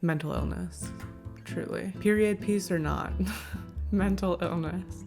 mental illness, truly. Period piece or not, mental illness.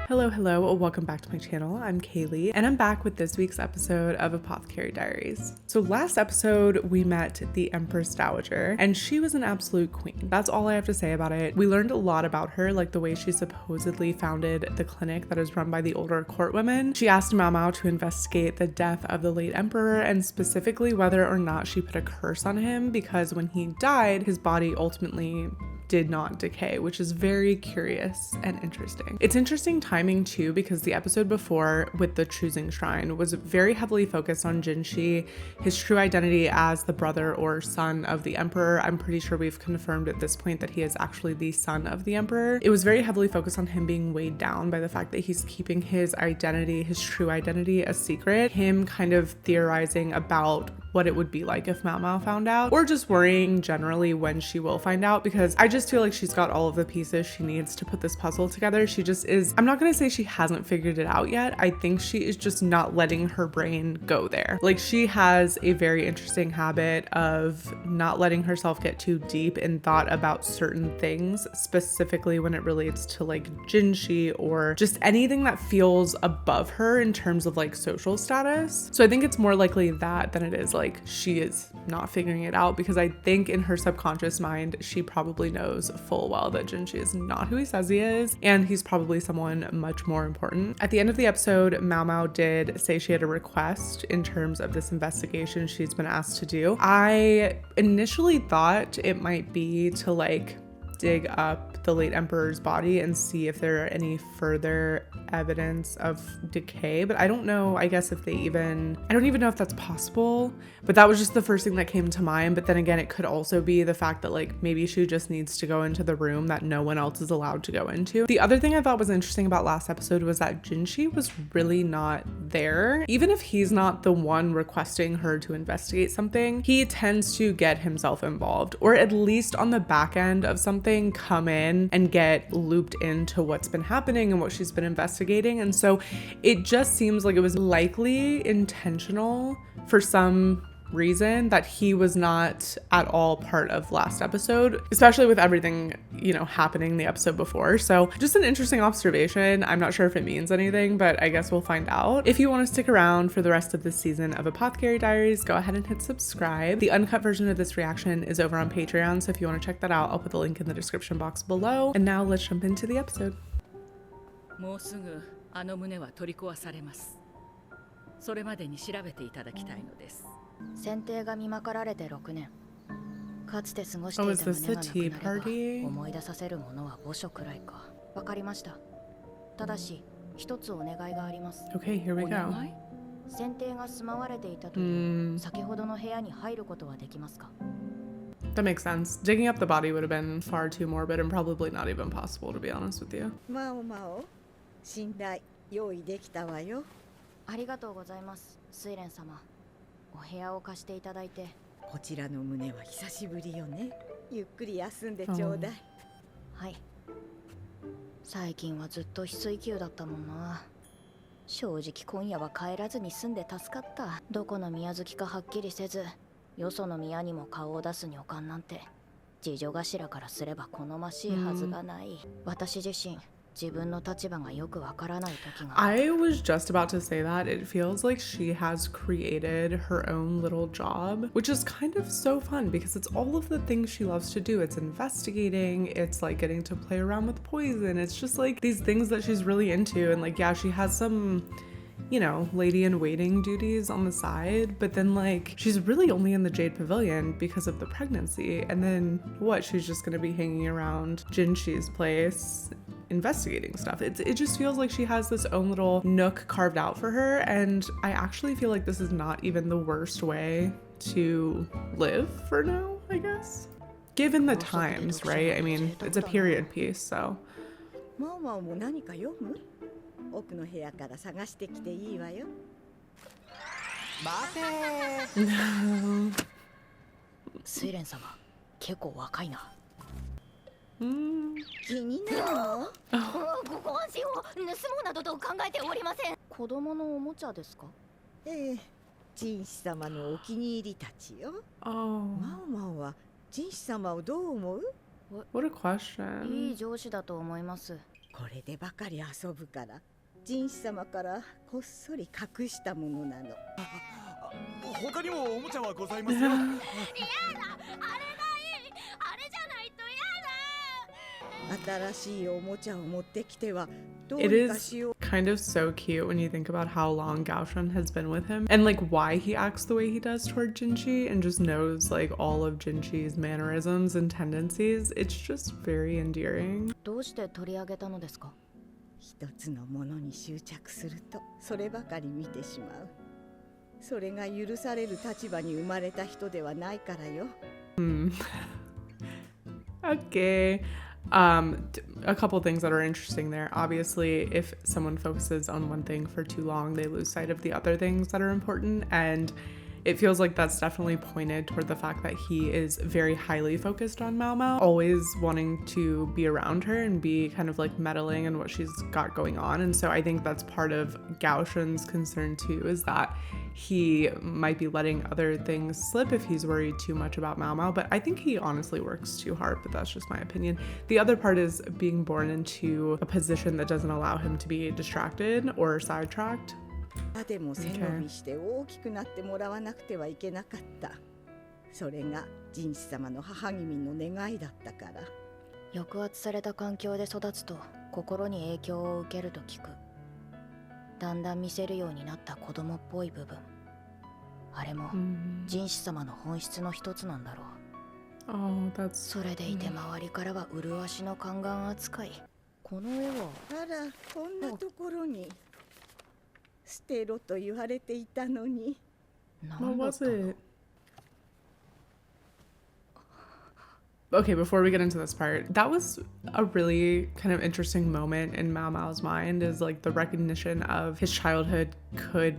Hello, welcome back to my channel. I'm Kaylee, and I'm back with this week's episode of Apothecary Diaries. So last episode, we met the Empress Dowager, and she was an absolute queen. That's all I have to say about it. We learned a lot about her, like the way she supposedly founded the clinic that is run by the older court women. She asked Maomao to investigate the death of the late emperor, and specifically whether or not she put a curse on him, because when he died, his body ultimately did not decay, which is very curious and interesting. It's interesting timing too, because the episode before with the choosing shrine was very heavily focused on Jinshi, his true identity as the brother or son of the emperor. I'm pretty sure we've confirmed at this point that he is actually the son of the emperor. It was very heavily focused on him being weighed down by the fact that he's keeping his identity, his true identity, a secret. Him kind of theorizing about what it would be like if Maomao found out, or just worrying generally when she will find out, because I just feel like she's got all of the pieces she needs to put this puzzle together. She just is, I'm not gonna say she hasn't figured it out yet. I think she is just not letting her brain go there. Like, she has a very interesting habit of not letting herself get too deep in thought about certain things, specifically when it relates to like jinshi or just anything that feels above her in terms of like social status. So I think it's more likely that than it is like she is not figuring it out, because I think in her subconscious mind, she probably knows full well that Jinshi is not who he says he is, and he's probably someone much more important. At the end of the episode, Maomao did say she had a request in terms of this investigation she's been asked to do. I initially thought it might be to like dig up the late emperor's body and see if there are any further evidence of decay, but I don't know, I guess, if they even, I don't even know if that's possible, but that was just the first thing that came to mind. But then again, it could also be the fact that like maybe she just needs to go into the room that no one else is allowed to go into. The other thing I thought was interesting about last episode was that Jinshi was really not there. Even if he's not the one requesting her to investigate something, he tends to get himself involved, or at least on the back end of something, come in and get looped into what's been happening and what she's been investigating. And so it just seems like it was likely intentional for some reason that he was not at all part of last episode, especially with everything, you know, happening the episode before. So just an interesting observation. I'm not sure if it means anything, but I guess we'll find out. If you want to stick around for the rest of this season of Apothecary Diaries, go ahead and hit subscribe. The uncut version of this reaction is over on Patreon, so if you want to check that out, I'll put the link in the description box below. And now let's jump into the episode. もうすぐあの胸は取り壊されます。それまでに調べていただきたいのです。選定が見まかられて6年。かつて過ごしていた胸がなくなれば思い出させるものは墓所くらいか。わかりました。ただし一つお願いがあります。Okay, here we go. 選定が住まわれていたという先ほどの部屋に入ることはできますか? That makes sense. Digging up the body would have been far too morbid and probably not even possible, to be honest with you. マオ寝台用意できたわよ。ありがとうございます、睡蓮様。お部屋を貸していただいて。こちらの胸は久しぶりよね。ゆっくり休んでちょうだい。はい。最近はずっと翡翠宮だったもんな。正直今夜は帰らずに済んで助かった。どこの宮月かはっきりせず、よその宮にも顔を出す女官なんて、次女頭からすれば好ましいはずがない。私自身。I was just about to say that. It feels like she has created her own little job, which is kind of so fun because it's all of the things she loves to do. It's investigating, it's like getting to play around with poison. It's just like these things that she's really into. And like, yeah, she has some, you know, lady in waiting duties on the side, but then like she's really only in the Jade Pavilion because of the pregnancy. And then what? She's just gonna be hanging around Jinshi's place investigating stuff. It just feels like she has this own little nook carved out for her, and I actually feel like this is not even the worst way to live for now, I guess. Given the times, right? I mean, it's a period piece, so. マオも何か読む？奥の部屋から探してきていいわよ。待て。睡蓮様、結構若いな。気になるの？ご安心を。盗もうなどと考えておりません。子供のおもちゃですか？ええ、jinshi様のお気に入りたちよ。 Oh, マオマオはjinshi様をどう思う？ what a いい question. 上司だと思います。これでばかり遊ぶからjinshi様からこっそり隠したものなの。他にもおもちゃはございますよ。あれがいい。あれじゃないと新しいおもちゃを持ってきてはどう It にか is しよう。 kind of so cute when you think about how long Gaoshan has been with him and like why he acts the way he does toward Jinshi and just knows like all of Jinshi's mannerisms and tendencies. It's just very endearing. どうして取り上げたのですか？一つのものに執着するとそればかり見てしまう。それが許される立場に生まれた人ではないからよ。Okay. A couple things that are interesting there. Obviously, if someone focuses on one thing for too long, they lose sight of the other things that are important. And it feels like that's definitely pointed toward the fact that he is very highly focused on maomao, always wanting to be around her and be kind of like meddling in what she's got going on. And so I think that's part of Gaoshan's concern too, is that he might be letting other things slip if he's worried too much about maomao. But I think he honestly works too hard, but that's just my opinion. The other part is being born into a position that doesn't allow him to be distracted or sidetracked. でも背伸びして大きくなってもらわなくてはいけなかった。それがjinshi様の母君の願いだったから。抑圧された環境で育つと心に影響を受けると聞く。だんだん見せるようになった子供っぽい部分。あれもjinshi様の本質の一つなんだろう。Oh, that's それでいて周りからは麗しの宦官扱い。この絵はあら、こんなところに捨てろと言われていたのに。何 what だっ was たの？ it? Okay, before we get into this part, that was a really kind of interesting moment in Mao Mao's mind, is like the recognition of his childhood could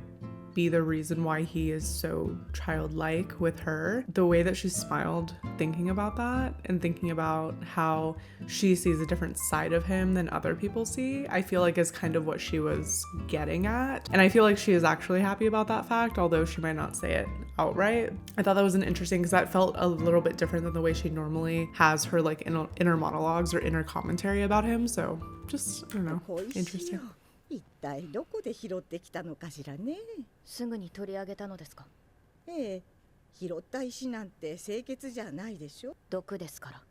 be the reason why he is so childlike with her. The way that she smiled thinking about that and thinking about how she sees a different side of him than other people see, I feel like is kind of what she was getting at. And I feel like she is actually happy about that fact, although she might not say it outright. I thought that was an interesting, because that felt a little bit different than the way she normally has her like inner monologues or inner commentary about him. So just, I don't know, おいしい interesting. よ。一体どこで拾ってきたのかしらね。すぐに取り上げたのですか？ええ、拾った石なんて清潔じゃないでしょ。毒ですから。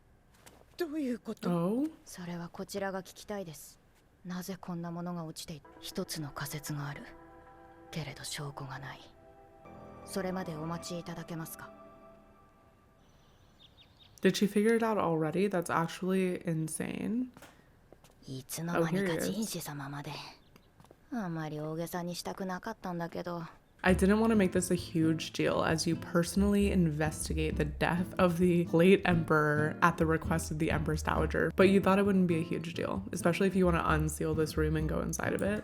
どういうこと？ Oh? それはこちらが聞きたいです。なぜこんなものが落ちている？一つの仮説がある。けれど証拠がない。それまでお待ちいただけますか？ Did she figure it out already? That's actually insane. いつの間に Oh, か here it is. 人種様まで。あまり大げさにしたくなかったんだけど。I didn't want to make this a huge deal as you personally investigate the death of the late emperor at the request of the Empress Dowager, but you thought it wouldn't be a huge deal, especially if you want to unseal this room and go inside of it.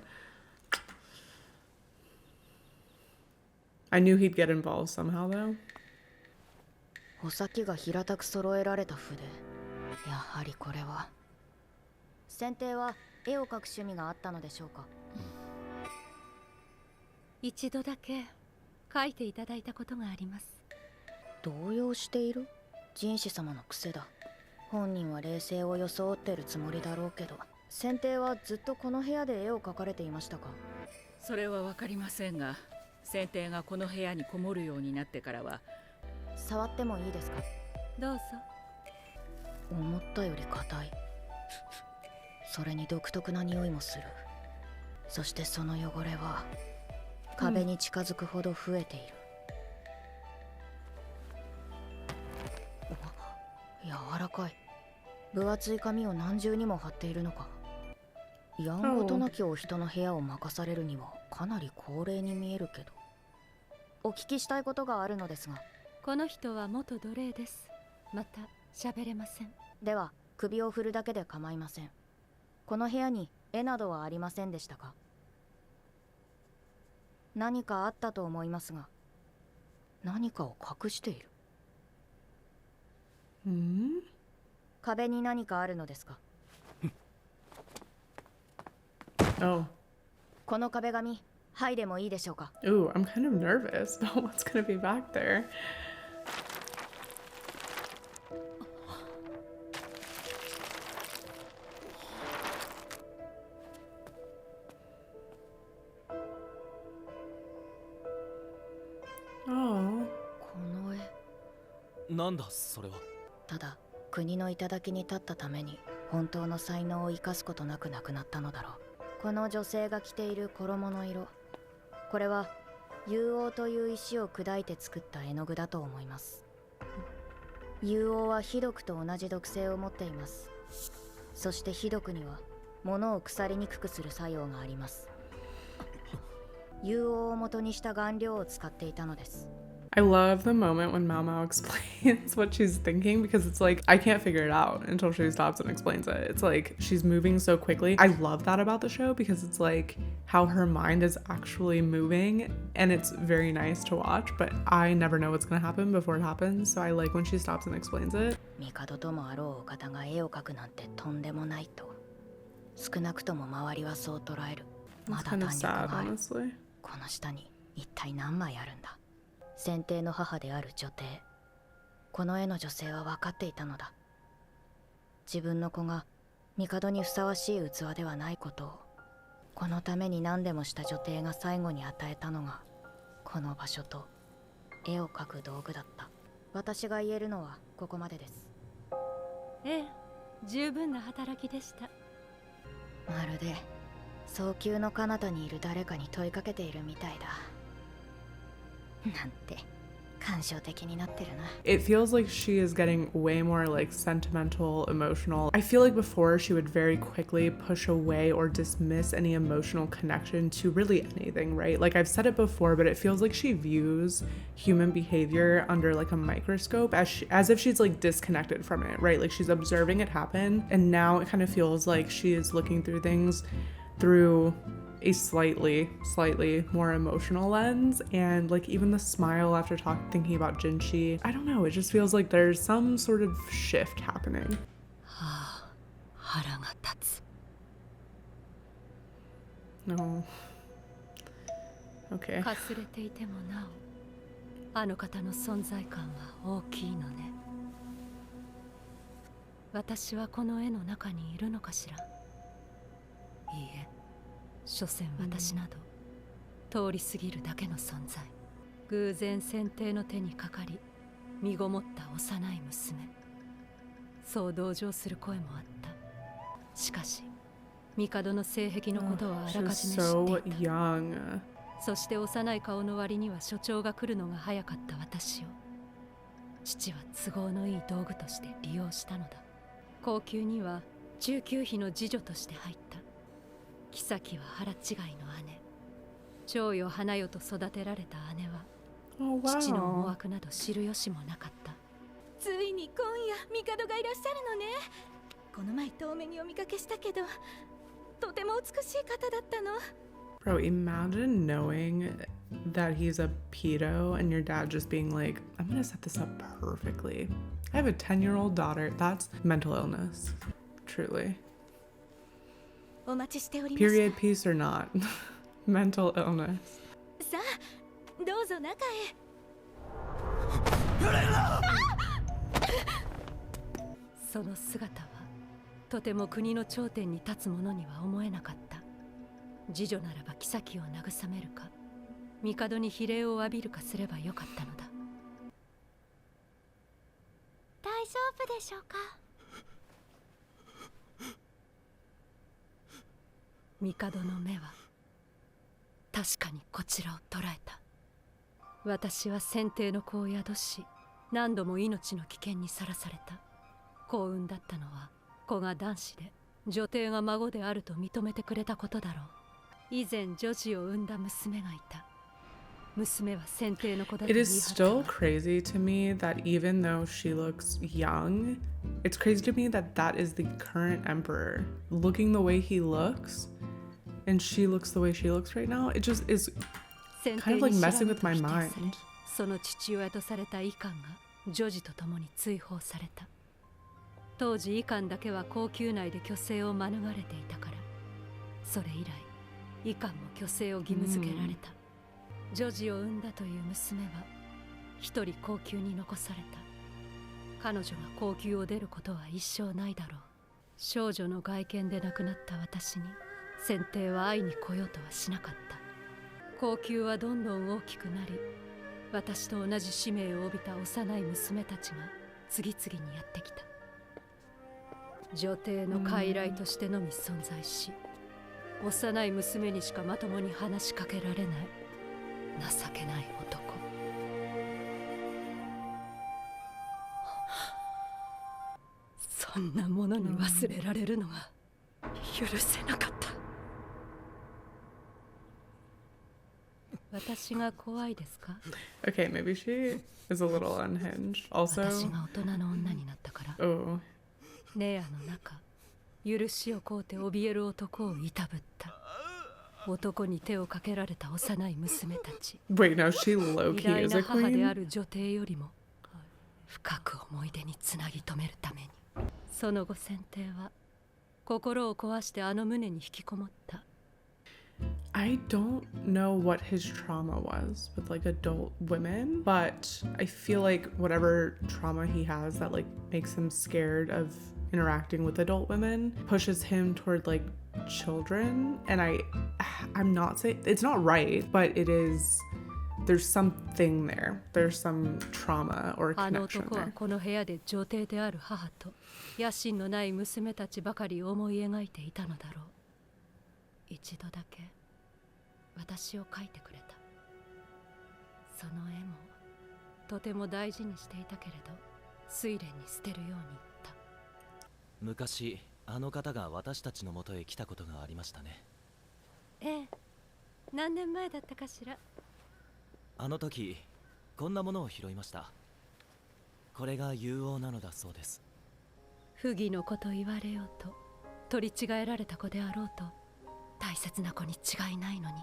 I knew he'd get involved somehow though. 穂先が平たく揃えられた筆。やはりこれは。先帝は絵を描く趣味があったのでしょうか？一度だけ書いていただいたことがあります。動揺している？jinshi様の癖だ。本人は冷静を装ってるつもりだろうけど、先帝はずっとこの部屋で絵を描かれていましたか？それは分かりませんが、先帝がこの部屋にこもるようになってからは。触ってもいいですか？どうぞ。思ったより硬い。それに独特な匂いもする。そしてその汚れは壁に近づくほど増えている。柔らかい。分厚い紙を何重にも貼っているのか。やんごとなきお人の部屋を任されるにはかなり高齢に見えるけど。お聞きしたいことがあるのですが。この人は元奴隷です。また喋れません。では首を振るだけで構いません。この部屋に絵などはありませんでしたか？何かあったと思いますが、何かを隠している。壁に何かあるのですか？ Oh. この壁紙、はいでもいいでしょうか。 Ooh, I'm kind of nervous about what's gonna be back there. Oh. この絵、なんだそれは。ただ国の頂に立ったために本当の才能を生かすことなく亡くなったのだろう。この女性が着ている衣の色、これは竜王という石を砕いて作った絵の具だと思います。竜王は火毒と同じ毒性を持っています。そして火毒には物を腐りにくくする作用があります。竜王を元にした顔料を使っていたのです。I love the moment when maomao explains what she's thinking, because it's like I can't figure it out until she stops and explains it. It's like she's moving so quickly. I love that about the show, because it's like how her mind is actually moving, and it's very nice to watch, but I never know what's gonna happen before it happens, so I like when she stops and explains it. 帝ともあろうお方が絵を描くなんてとんでもないと。少なくとも周りはそう捉える。ま It's だ kind 弾 of 力 sad, がある。 honestly. この下に一体何枚あるんだ。先帝の母である女帝、この絵の女性は分かっていたのだ。自分の子が帝にふさわしい器ではないことを、このために何でもした女帝が最後に与えたのがこの場所と絵を描く道具だった。私が言えるのはここまでです。ええ、十分な働きでした。まるで早急の彼方にいる誰かに問いかけているみたいだ。なんて感傷的になってるな。 It feels like she is getting way more like sentimental, emotional. I feel like before she would very quickly push away or dismiss any emotional connection to really anything, right? Like I've said it before, but it feels like she views human behavior under like a microscope as if she's like disconnected from it, right? Like she's observing it happen, and now it kind of feels like she is looking through things through a slightly more emotional lens. And like even the smile after thinking about jinshi, I don't know, it just feels like there's some sort of shift happening. はあ、腹が立つ。 No. Okay. かすれていてもなお、あの方の存在感は大きいのね。私はこの絵の中にいるのかしら。いいえ、所詮私など通り過ぎるだけの存在。偶然先帝の手にかかり身ごもった幼い娘。そう同情する声もあった。しかし帝の性癖のことはあら She か was じめ知 so っていた。 young. そして幼い顔の割には所長が来るのが早かった私を父は都合のいい道具として利用したのだ。高級には中級妃の次女として入った。妃は腹違いの姉。長よ花よと育てられた姉は Oh 父の思 wow. 惑など知る由もなかった。ついに今夜帝がいらっしゃるのね。この前遠目にお見かけしたけど、とても美しい方だったの。 Bro, imagine knowing that he's a pedo and your dad just being like, I'm gonna set this up perfectly. I have a 10-year-old daughter. That's mental illness. Truly. お待ちしておりました。 Period piece or not. Mental illness. さあ、どうぞ中へ。その姿はとても国の頂点に立つ者には思えなかった。次女ならば妃を慰めるか帝に比例を浴びるかすればよかったのだ。大丈夫でしょうか。帝の目は確かにこちらを捉えた。私は先帝の子を宿し、何度も命の危険にさらされた。幸運だったのは子が男子で女帝が孫であると認めてくれたことだろう。以前女児を産んだ娘がいた。娘は先帝の子だと It 言い is 張 still ったが、 crazy to me that even though she looks young, it's crazy to me that that is the current emperor. Looking the way he looks, and she looks the way she looks right now, it just is 先 kind 帝 of like に知ら messing ぬ with と my 否定され、 mind. その父親とされたイカンが女児と共に追放された。当時イカンだけは皇宮内で虚勢を免れていたから、それ以来以下も虚勢を義務付けられた。女児を産んだという娘は一人後宮に残された。彼女が後宮を出ることは一生ないだろう。少女の外見で亡くなった私に先帝は会いに来ようとはしなかった。後宮はどんどん大きくなり、私と同じ使命を帯びた幼い娘たちが次々にやってきた。女帝の傀儡としてのみ存在し、幼い娘にしかまともに話しかけられない情けない男。そんなものに忘れられるのは許せなかった。私が怖いですか？ Okay, maybe she is a little unhinged. Also, 私が大人の女になったから。oh, ネアの中、許しを請うて怯える男をいたぶった。男に手をかけられた幼い娘たち。 wait, no, she low 偉 key 大 is な a 母であ queen. る女帝よりも深く思い出につなぎ止めるために。その後先帝は心を壊してあの胸に引きこもった。 I don't know what his trauma was with like adult women, but I feel like whatever trauma he has that like makes him scared of interacting with adult women pushes him toward like children. And I'm not saying it's not right, but it is, there's something there. There's some trauma or あの connection 男は there. この部屋で女帝である母と野心のない娘たちばかり思い描いていたのだろう。一度だけ私を描いてくれた。その絵もとても大事にしていたけれど、睡蓮に捨てるように言った。昔あの方が私たちの元へ来たことがありましたね。ええ、何年前だったかしら。あの時こんなものを拾いました。これが有王なのだそうです。不義の子と言われようと、取り違えられた子であろうと、大切な子に違いないのに。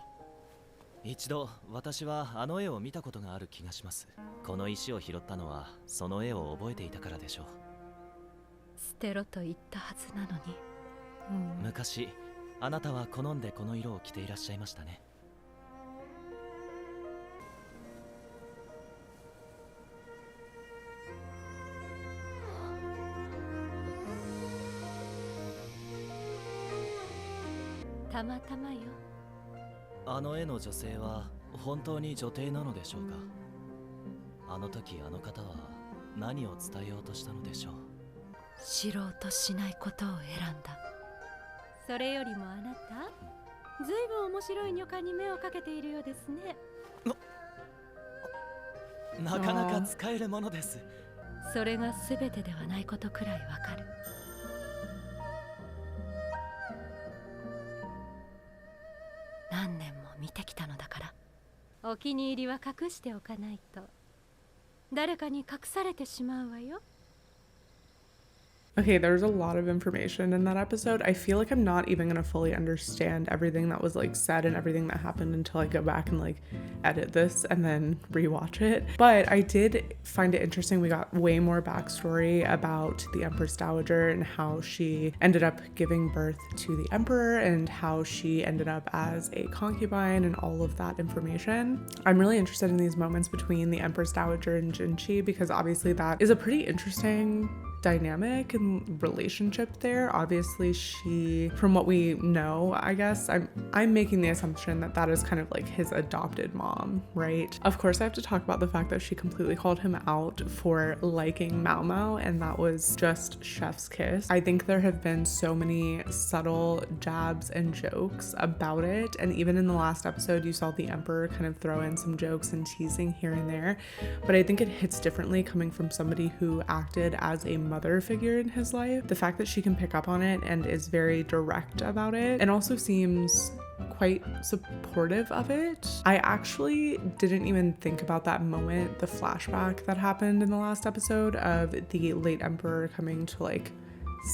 一度私はあの絵を見たことがある気がします。この石を拾ったのはその絵を覚えていたからでしょう。捨てろと言ったはずなのに。昔あなたは好んでこの色を着ていらっしゃいましたね。たまたまよ。あの絵の女性は本当に女帝なのでしょうか。あの時あの方は何を伝えようとしたのでしょう。知ろうとしないことを選んだ。それよりもあなた、ずいぶん面白い女官に目をかけているようですね。なかなか使えるものです。それが全てではないことくらいわかる。何年も見てきたのだから、お気に入りは隠しておかないと誰かに隠されてしまうわよ。 Okay, there's a lot of information in that episode. I feel like I'm not even gonna fully understand everything that was like said and everything that happened until I go back and like edit this and then rewatch it. But I did find it interesting. We got way more backstory about the Empress Dowager and how she ended up giving birth to the Emperor and how she ended up as a concubine and all of that information. I'm really interested in these moments between the Empress Dowager and Jinshi because obviously that is a pretty interesting dynamic and relationship there. Obviously she, from what we know, I guess I'm making the assumption that that is kind of like his adopted mom, right? Of course I have to talk about the fact that she completely called him out for liking maomao, and that was just chef's kiss. I think there have been so many subtle jabs and jokes about it, and even in the last episode you saw the Emperor kind of throw in some jokes and teasing here and there, but I think it hits differently coming from somebody who acted as a mother figure in his life. The fact that she can pick up on it and is very direct about it and also seems quite supportive of it. I actually didn't even think about that moment, the flashback that happened in the last episode of the late Emperor coming to like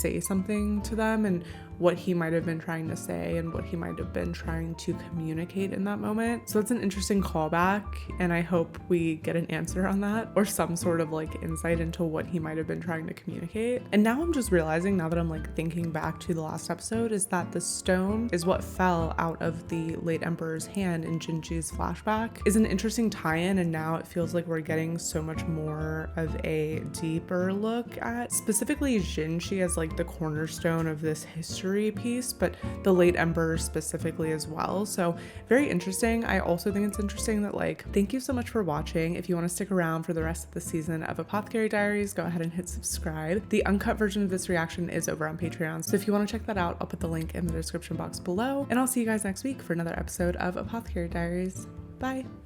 say something to them, and what he might have been trying to say and what he might have been trying to communicate in that moment. So it's an interesting callback, and I hope we get an answer on that, or some sort of like insight into what he might have been trying to communicate. And now I'm just realizing, now that I'm like thinking back to the last episode, is that the stone is what fell out of the late emperor's hand in Jinshi's flashback. Is an interesting tie-in, and now it feels like we're getting so much more of a deeper look at specifically Jinshi as like the cornerstone of this history piece, but the late emperor specifically as well. So very interesting. I also think it's interesting that like, thank you so much for watching. If you want to stick around for the rest of the season of Apothecary Diaries, go ahead and hit subscribe. The uncut version of this reaction is over on Patreon, so if you want to check that out, I'll put the link in the description box below, and I'll see you guys next week for another episode of Apothecary Diaries. Bye.